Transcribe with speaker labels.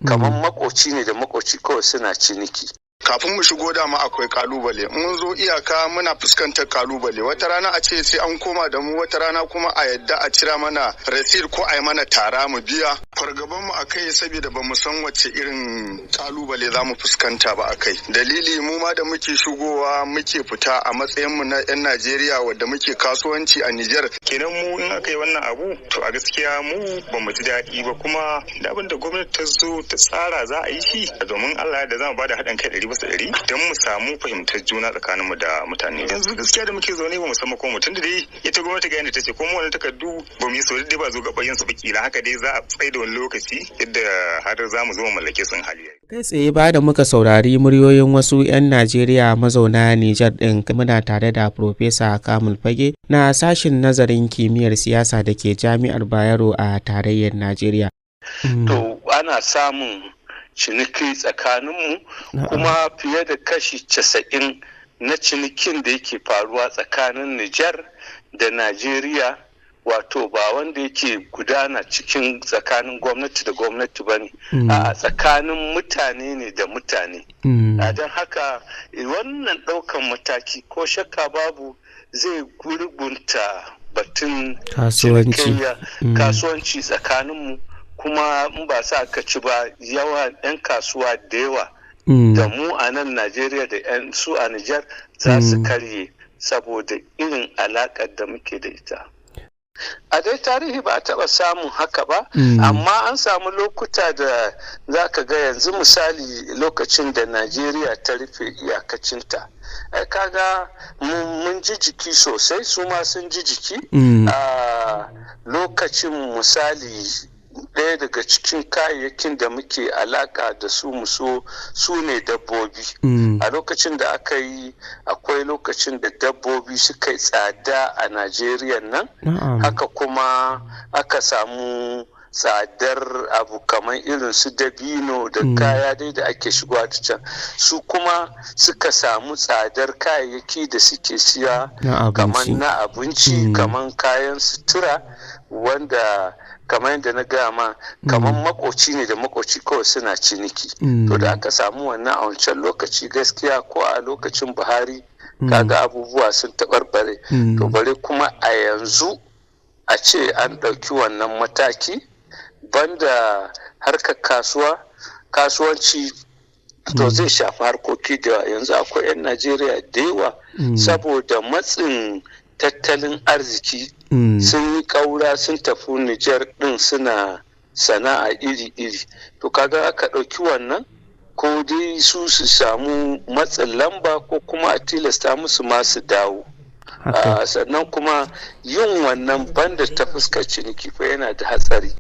Speaker 1: kamar makoci ne da makoci kawai suna ciniki.
Speaker 2: Kafin mu shigo dama akwai kalubale, mun zo iyaka muna fuskantar kalubale, wata rana a ce sai an koma da mu, wata rana kuma a yadda a cira mana receipt ko a yi mana tara mu biya. Fargaban mu akai saboda bamu san wacce irin kalubale za mu fuskanta ba akai. Dalili mu ma da muke shigowa muke fita a matsayin mu na 'yan Najeriya wadda muke kasuwanci a Nijar.
Speaker 3: Kenan mu in aka yi wannan abu to a gaskiya mu bamu ji daɗi ba, kuma da abin da gwamnati ta zo ta tsara za a yi shi domin Allah da za mu bada haɗin kai 100% don mu samu fahimtar juna tsakaninmu da mutane. Yanzu gaskiya da muke zaune ba mu san ko mutum da dai ita gwamnati ga yadda ta ce ko mu wani takardu ba mu yi so dai ba zo gaban su bakila haka dai za a tsaye da wani lokaci yadda har za mu zo mu mallake sun hali.
Speaker 4: Kai tsaye ba da muka saurari muryoyin wasu 'yan Najeriya mazauna Nijar ɗin, muna tare da Profesa Kamil Fage na sashin nazarin kimiyyar siyasa da ke Jami'ar Bayero a tarayyar Najeriya.
Speaker 1: To ana samun ciniki tsakaninmu, kuma fiye da kashi 90 na cinikin da yake faruwa tsakanin Nijar da Najeriya, wato ba wanda yake gudana cikin tsakanin gwamnati da gwamnati ba ne, a tsakanin mutane ne da mutane. Don haka wannan ɗaukan mataki ko shakka babu zai gurgunta batun kasuwanci tsakaninmu, kuma in ba sa ka ci ba yawa 'yan kasuwa da yawa da mu a nan Najeriya da 'yan su a Nijar za su karye saboda irin alaƙar da muke da ita. A dai tarihi ba a taɓa samun haka ba, amma an samu lokuta da za ka ga yanzu misali lokacin da Najeriya ta rufe iyakacinta. Ai kaga mun ji jiki sosai, su ma sun ji jiki a lokacin misali. Ɗaya daga cikin kayayyakin da muke alaka da su su ne dabbobi. A lokacin da akwai lokacin da dabbobi suka yi tsada a Najeriya nan, haka kuma aka samu tsadar abu kamar irin su dabino da kaya dai da ake shigowa ta can, su kuma suka samu tsadar kayayyaki da suke siya kamar na abinci, kamar kayan sutura, wanda kamar yadda na gaya ma kamar makoci ne da makoci kawai suna ciniki. To da aka samu wannan a wancan lokaci gaskiya ko a lokacin Buhari kaga abubuwa sun taɓarɓare. To bare kuma a yanzu a ce an ɗauki wannan mataki banda harkar kasuwanci to zai shafi harkoki da yanzu akwai 'yan Najeriya da yawa saboda matsin tattalin arziki sun yi ƙaura sun tafi Nijar ɗin suna sana'a iri-iri. To kaga aka ɗauki wannan ko dai su samu matsin lamba ko kuma a tilasta musu masu dawo. Sannan kuma yin wannan banda ta fuskar ciniki fa yana da hatsari.